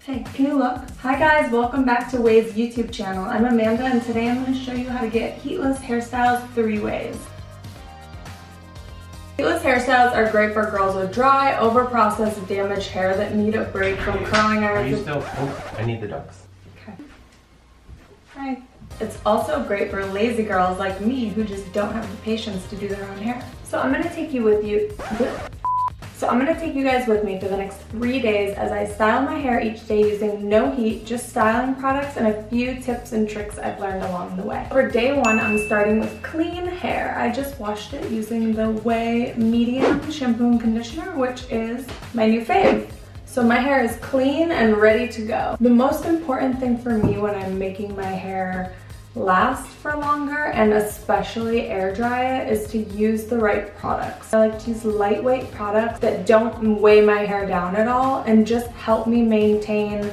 Hey, can you look? Hi guys, welcome back to Ouai's YouTube channel. I'm Amanda and today I'm going to show you how to get heatless hairstyles 3 ways. Heatless hairstyles are great for girls with dry, over-processed, damaged hair that need a break from curling irons. Are you still? Oh, I need the ducks. Okay. Hi. It's also great for lazy girls like me who just don't have the patience to do their own hair. So I'm going to take you guys with me for the next 3 days as I style my hair each day using no heat, just styling products and a few tips and tricks I've learned along the way. For day 1, I'm starting with clean hair. I just washed it using the Ouai medium shampoo and conditioner, which is my new fave. So my hair is clean and ready to go. The most important thing for me when I'm making my hair last for longer and especially air dry it is to use the right products. I like to use lightweight products that don't weigh my hair down at all and just help me maintain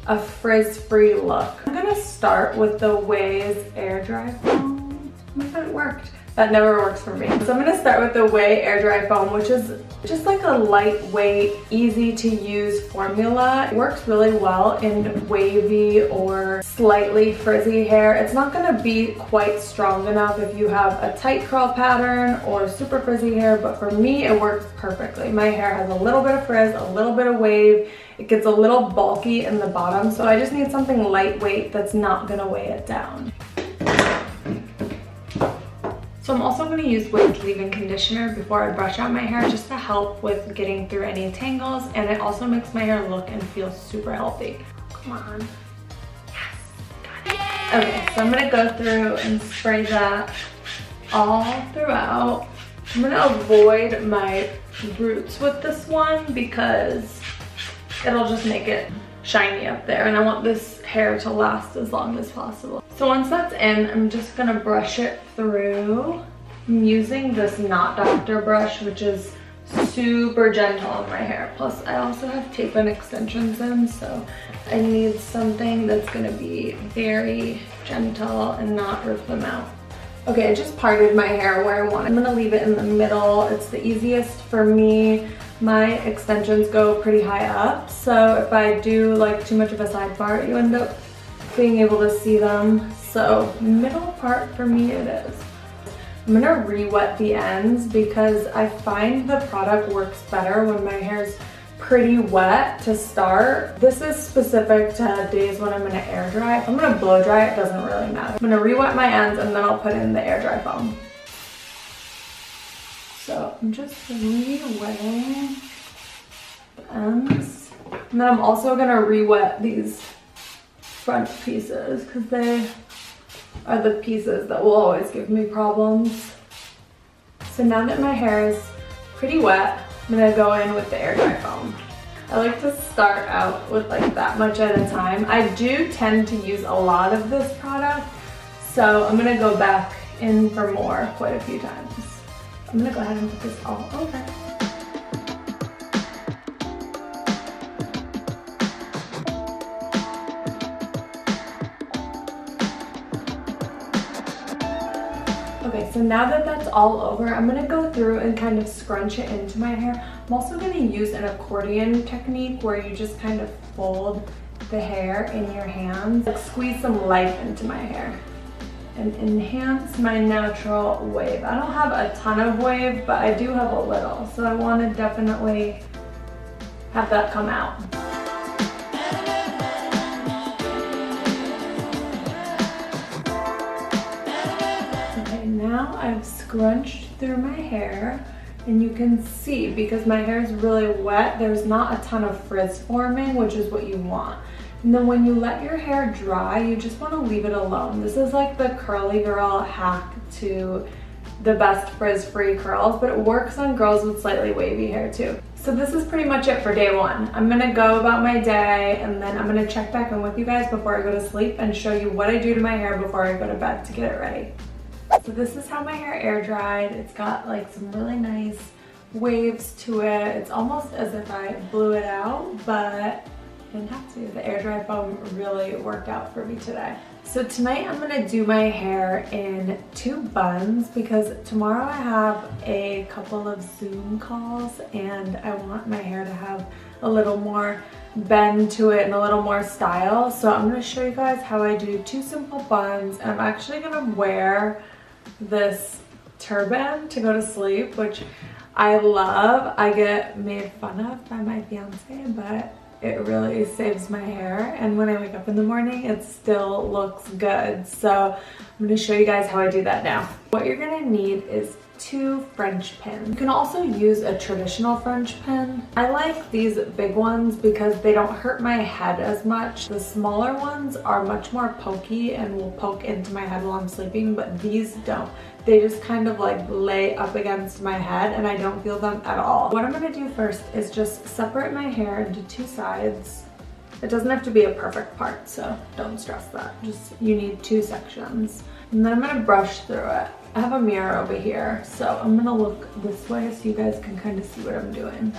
a frizz-free look. I'm gonna start with the Ouai's air dry foam. Oh my god, it worked. That never works for me. So I'm gonna start with the Ouai air dry foam, which is just like a lightweight, easy to use formula. It works really well in wavy or slightly frizzy hair. It's not gonna be quite strong enough if you have a tight curl pattern or super frizzy hair, but for me, it works perfectly. My hair has a little bit of frizz, a little bit of wave. It gets a little bulky in the bottom, so I just need something lightweight that's not gonna weigh it down. So I'm also going to use Ouai's leave-in conditioner before I brush out my hair just to help with getting through any tangles, and it also makes my hair look and feel super healthy. Come on. Yes, got it. Okay, so I'm going to go through and spray that all throughout. I'm going to avoid my roots with this one because it'll just make it shiny up there, and I want this hair to last as long as possible. So once that's in, I'm just gonna brush it through. I'm using this Knot Doctor brush, which is super gentle on my hair. Plus I also have tape and extensions in, so I need something that's gonna be very gentle and not rip them out. Okay, I just parted my hair where I want it. I'm gonna leave it in the middle. It's the easiest for me. My extensions go pretty high up, so if I do like too much of a side part, you end up being able to see them. So middle part for me it is. I'm gonna re-wet the ends because I find the product works better when my hair's pretty wet to start. This is specific to days when I'm gonna air dry. If I'm gonna blow dry, it doesn't really matter. I'm gonna re-wet my ends and then I'll put in the air dry foam. So I'm just re-wetting the ends. And then I'm also gonna re-wet these front pieces because they are the pieces that will always give me problems. So now that my hair is pretty wet, I'm gonna go in with the air dry foam. I like to start out with like that much at a time. I do tend to use a lot of this product, so I'm gonna go back in for more quite a few times. I'm gonna go ahead and put this all over. Okay, so now that that's all over, I'm gonna go through and kind of scrunch it into my hair. I'm also gonna use an accordion technique where you just kind of fold the hair in your hands, like squeeze some life into my hair and enhance my natural wave. I don't have a ton of wave, but I do have a little, so I want to definitely have that come out. Okay, now I've scrunched through my hair, and you can see because my hair is really wet, there's not a ton of frizz forming, which is what you want. And then when you let your hair dry, you just want to leave it alone. This is like the curly girl hack to the best frizz-free curls, but it works on girls with slightly wavy hair too. So this is pretty much it for day 1. I'm gonna go about my day and then I'm gonna check back in with you guys before I go to sleep and show you what I do to my hair before I go to bed to get it ready. So this is how my hair air dried. It's got like some really nice waves to it. It's almost as if I blew it out, but didn't have to. The air dry foam really worked out for me today. So tonight I'm gonna do my hair in 2 buns because tomorrow I have a couple of Zoom calls and I want my hair to have a little more bend to it and a little more style. So I'm gonna show you guys how I do 2 simple buns. And I'm actually gonna wear this turban to go to sleep, which I love. I get made fun of by my fiance, but it really saves my hair, and when I wake up in the morning it still looks good. So I'm going to show you guys how I do that now. What you're going to need is 2 French pins. You can also use a traditional French pin. I like these big ones because they don't hurt my head as much. The smaller ones are much more pokey and will poke into my head while I'm sleeping, but these don't. They just kind of like lay up against my head and I don't feel them at all. What I'm gonna do first is just separate my hair into 2 sides. It doesn't have to be a perfect part, so don't stress that. Just, you need 2 sections. And then I'm gonna brush through it. I have a mirror over here, so I'm gonna look this way so you guys can kind of see what I'm doing.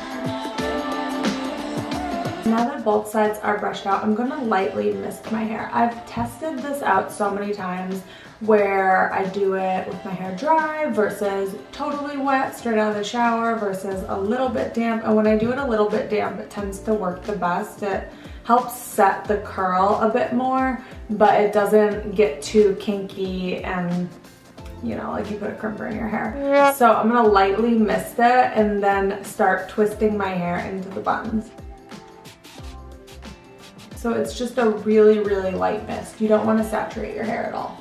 Now that both sides are brushed out, I'm gonna lightly mist my hair. I've tested this out so many times where I do it with my hair dry versus totally wet straight out of the shower versus a little bit damp. And when I do it a little bit damp, it tends to work the best. It helps set the curl a bit more, but it doesn't get too kinky and, you know, like you put a crimper in your hair. So I'm gonna lightly mist it and then start twisting my hair into the buns. So it's just a really, really light mist. You don't want to saturate your hair at all.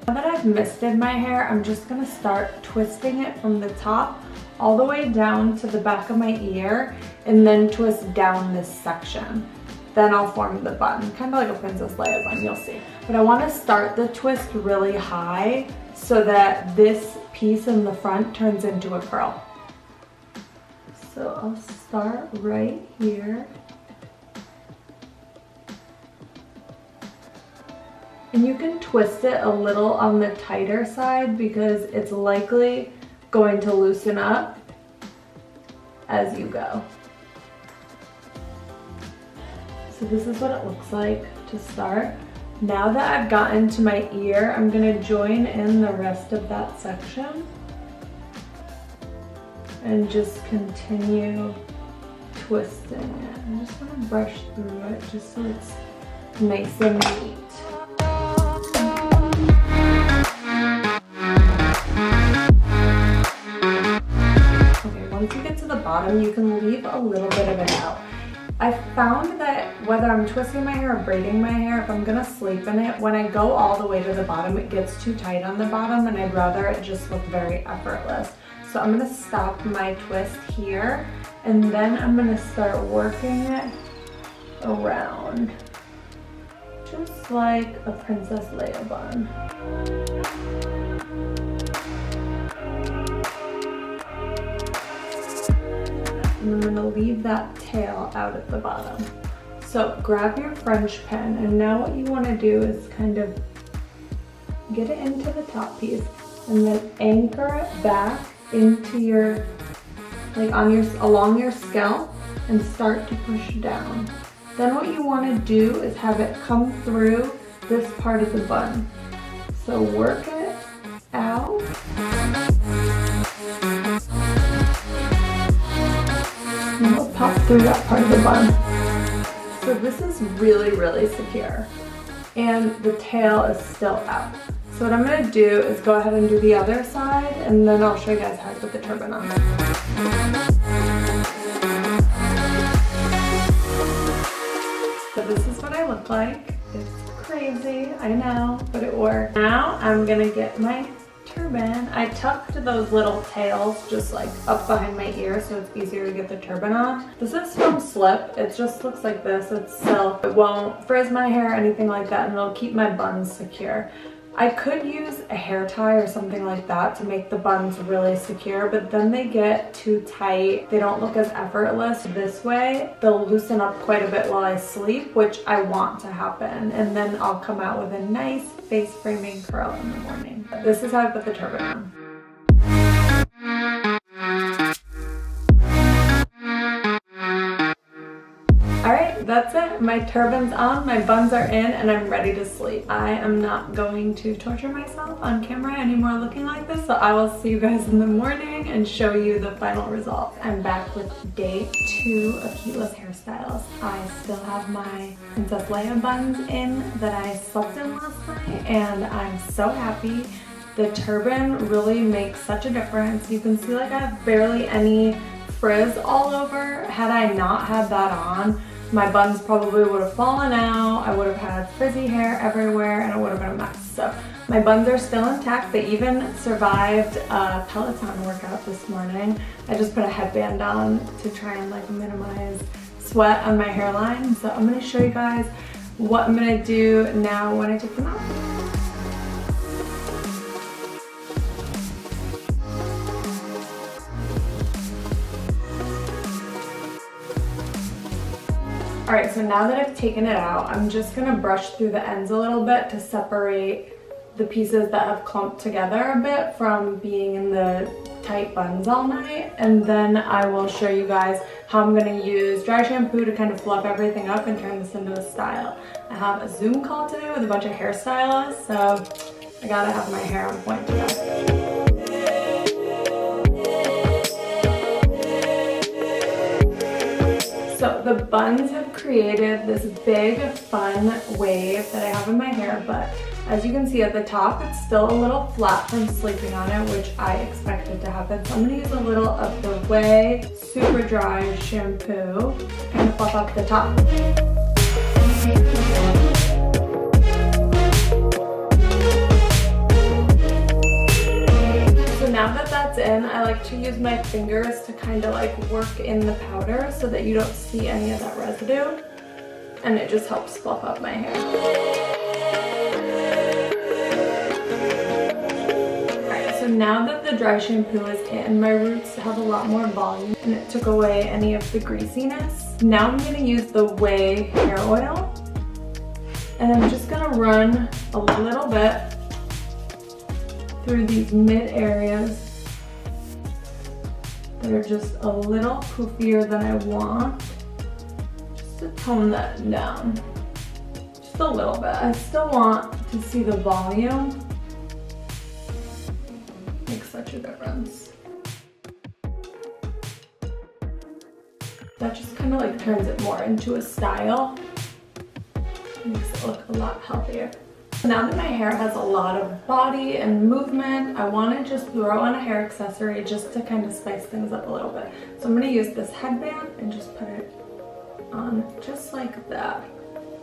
Now that I've misted my hair, I'm just gonna start twisting it from the top all the way down to the back of my ear and then twist down this section. Then I'll form the bun, kind of like a Princess Leia bun, you'll see. But I want to start the twist really high so that this piece in the front turns into a curl. So I'll start right here. And you can twist it a little on the tighter side because it's likely going to loosen up as you go. So this is what it looks like to start. Now that I've gotten to my ear, I'm gonna join in the rest of that section and just continue twisting it. I'm just gonna brush through it just so it's nice and neat. Once you get to the bottom, you can leave a little bit of it out. I found that whether I'm twisting my hair or braiding my hair, if I'm gonna sleep in it, when I go all the way to the bottom, it gets too tight on the bottom and I'd rather it just look very effortless. So I'm gonna stop my twist here and then I'm gonna start working it around. Just like a Princess Leia bun. And I'm gonna leave that tail out at the bottom. So grab your French pin, and now what you wanna do is kind of get it into the top piece and then anchor it back into your, like along your scalp and start to push down. Then what you wanna do is have it come through this part of the bun. So work it out. And it'll pop through that part of the bun. So this is really, really secure. And the tail is still out. So what I'm gonna do is go ahead and do the other side and then I'll show you guys how to put the turban on. So this is what I look like. It's crazy, I know, but it worked. Now I'm gonna get my turban. I tucked those little tails just like up behind my ear so it's easier to get the turban on. This is from Slip. It just looks like this. It's silk. It won't frizz my hair or anything like that, and it'll keep my buns secure. I could use a hair tie or something like that to make the buns really secure, but then they get too tight. They don't look as effortless. This way, they'll loosen up quite a bit while I sleep, which I want to happen. And then I'll come out with a nice face framing curl in the morning. This is how I put the turban on. Alright, that's it. My turban's on, my buns are in, and I'm ready to sleep. I am not going to torture myself on camera anymore looking like this, so I will see you guys in the morning and show you the final result. I'm back with day 2 of Heatless Hairstyles. I still have my Princess Leia buns in that I slept in last night, and I'm so happy. The turban really makes such a difference. You can see like I have barely any frizz all over. Had I not had that on, my buns probably would have fallen out, I would have had frizzy hair everywhere, and it would have been a mess. So my buns are still intact. They even survived a Peloton workout this morning. I just put a headband on to try and like minimize sweat on my hairline. So I'm going to show you guys what I'm going to do now when I take them out. Alright, so now that I've taken it out, I'm just going to brush through the ends a little bit to separate the pieces that have clumped together a bit from being in the tight buns all night. And then I will show you guys how I'm going to use dry shampoo to kind of fluff everything up and turn this into a style. I have a Zoom call today with a bunch of hairstylists, so I gotta have my hair on point today. So the buns have created this big fun wave that I have in my hair, but as you can see at the top, it's still a little flat from sleeping on it, which I expected to happen. So I'm gonna use a little of the Ouai super dry shampoo to kind of fluff up the top. Now that that's in, I like to use my fingers to kind of like work in the powder so that you don't see any of that residue, and it just helps fluff up my hair. Alright, so now that the dry shampoo is in, my roots have a lot more volume and it took away any of the greasiness. Now I'm going to use the Ouai hair oil, and I'm just going to run a little bit through these mid areas that are just a little poofier than I want, just to tone that down just a little bit. I still want to see the volume. Makes such a difference. That just kind of like turns it more into a style. Makes it look a lot healthier. Now that my hair has a lot of body and movement, I want to just throw on a hair accessory just to kind of spice things up a little bit. So I'm going to use this headband and just put it on just like that.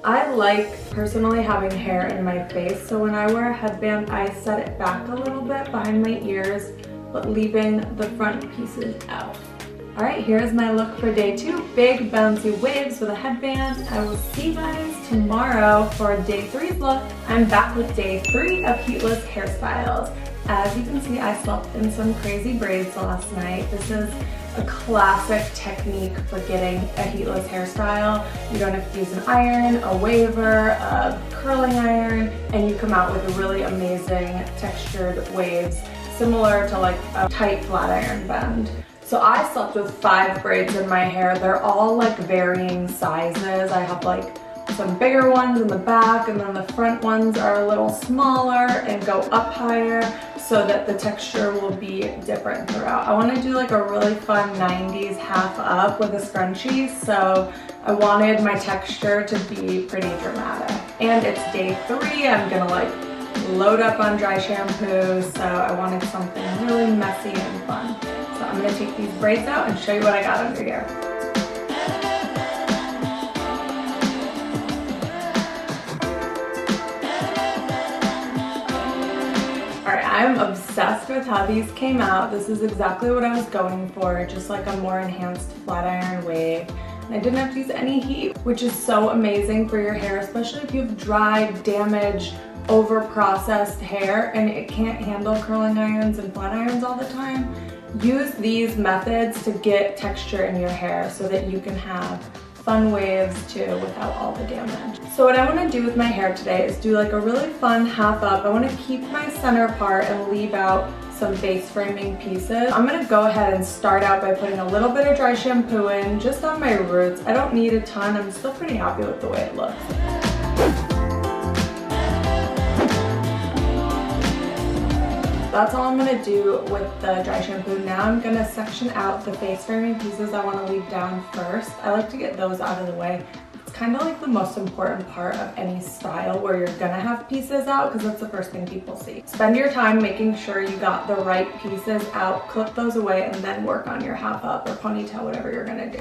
I like personally having hair in my face, so when I wear a headband, I set it back a little bit behind my ears, but leaving the front pieces out. Alright, here's my look for day 2. Big bouncy waves with a headband. I will see you guys tomorrow for day 3's look. I'm back with day 3 of Heatless Hairstyles. As you can see, I slept in some crazy braids last night. This is a classic technique for getting a heatless hairstyle. You don't have to use an iron, a waver, a curling iron, and you come out with really amazing textured waves, similar to like a tight flat iron bend. So I slept with 5 braids in my hair. They're all like varying sizes. I have like some bigger ones in the back, and then the front ones are a little smaller and go up higher so that the texture will be different throughout. I want to do like a really fun 90s half up with a scrunchie, so I wanted my texture to be pretty dramatic. And it's day 3. I'm gonna like load up on dry shampoo, so I wanted something really messy and fun. So I'm gonna take these braids out and show you what I got under here. Alright, I'm obsessed with how these came out. This is exactly what I was going for, just like a more enhanced flat iron wave. And I didn't have to use any heat, which is so amazing for your hair, especially if you have dry, damaged, over-processed hair and it can't handle curling irons and flat irons all the time. Use these methods to get texture in your hair so that you can have fun waves too without all the damage. So what I want to do with my hair today is do like a really fun half up. I want to keep my center part and leave out some face framing pieces. I'm gonna go ahead and start out by putting a little bit of dry shampoo in just on my roots. I don't need a ton. I'm still pretty happy with the way it looks. That's all I'm gonna do with the dry shampoo. Now I'm gonna section out the face framing pieces I wanna leave down first. I like to get those out of the way. It's kind of like the most important part of any style where you're gonna have pieces out because that's the first thing people see. Spend your time making sure you got the right pieces out, clip those away, and then work on your half up or ponytail, whatever you're gonna do.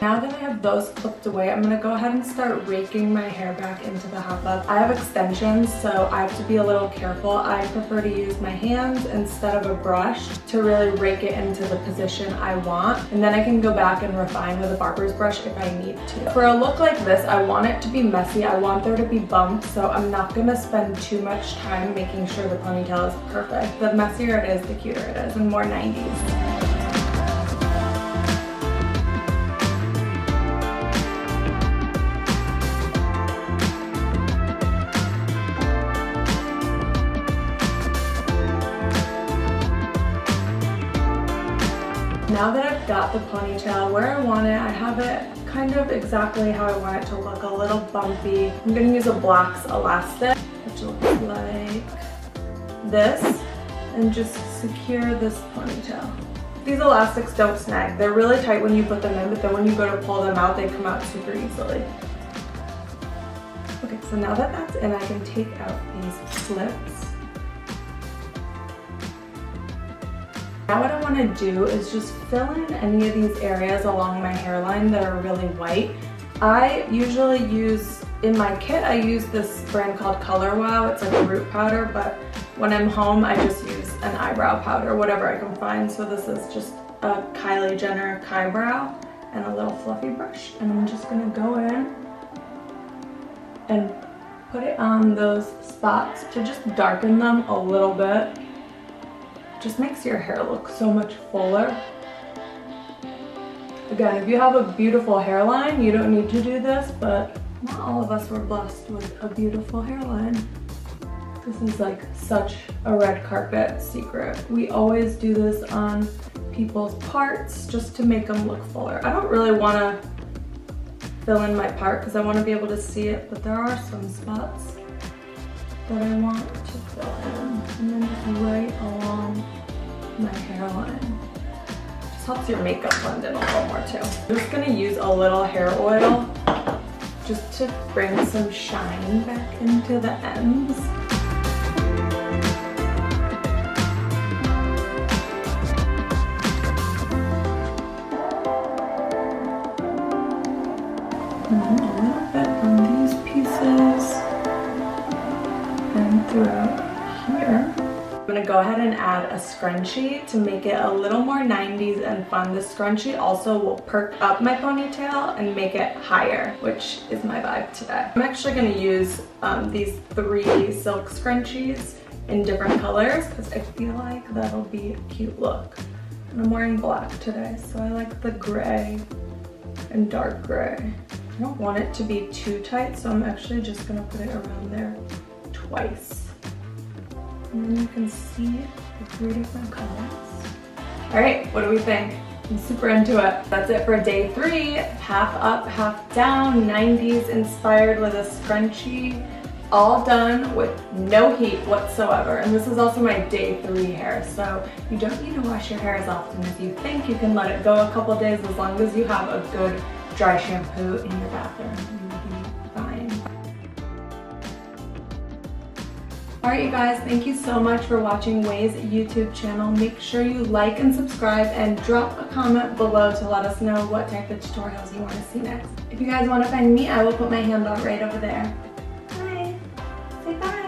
Now that I have those clipped away, I'm gonna go ahead and start raking my hair back into the half up. I have extensions, so I have to be a little careful. I prefer to use my hands instead of a brush to really rake it into the position I want. And then I can go back and refine with a barber's brush if I need to. For a look like this, I want it to be messy. I want there to be bumps, so I'm not gonna spend too much time making sure the ponytail is perfect. The messier it is, the cuter it is, and more 90s. Now that I've got the ponytail where I want it, I have it kind of exactly how I want it to look, a little bumpy. I'm gonna use a Black's elastic, which looks like this, and just secure this ponytail. These elastics don't snag. They're really tight when you put them in, but then when you go to pull them out, they come out super easily. Okay, so now that that's in, I can take out these clips. Now what I want to do is just fill in any of these areas along my hairline that are really white. I usually use, in my kit, I use this brand called Color Wow. It's like a root powder, but when I'm home, I just use an eyebrow powder, whatever I can find. So this is just a Kylie Jenner Kybrow and a little fluffy brush. And I'm just gonna go in and put it on those spots to just darken them a little bit. Just makes your hair look so much fuller. Again, if you have a beautiful hairline, you don't need to do this, but not all of us were blessed with a beautiful hairline. This is like such a red carpet secret. We always do this on people's parts just to make them look fuller. I don't really want to fill in my part because I want to be able to see it, but there are some spots that I want to fill in, and then just right along my hairline. Just helps your makeup blend in a little more too. I'm just gonna use a little hair oil just to bring some shine back into the ends. And then a little bit on these pieces and throughout here. I'm gonna go ahead and add a scrunchie to make it a little more 90s and fun. The scrunchie also will perk up my ponytail and make it higher, which is my vibe today. I'm actually gonna use these 3 silk scrunchies in different colors because I feel like that'll be a cute look. And I'm wearing black today, so I like the gray and dark gray. I don't want it to be too tight, so I'm actually just gonna put it around there twice. And then you can see the 3 different colors. All right, what do we think? I'm super into it. That's it for day 3. Half up, half down, 90s inspired with a scrunchie. All done with no heat whatsoever. And this is also my day 3 hair, so you don't need to wash your hair as often as you think. You can let it go a couple days as long as you have a good dry shampoo in your bathroom. You'll be fine. Alright you guys, thank you so much for watching Ouai's YouTube channel. Make sure you like and subscribe and drop a comment below to let us know what type of tutorials you want to see next. If you guys want to find me, I will put my handle right over there. Bye! Say bye!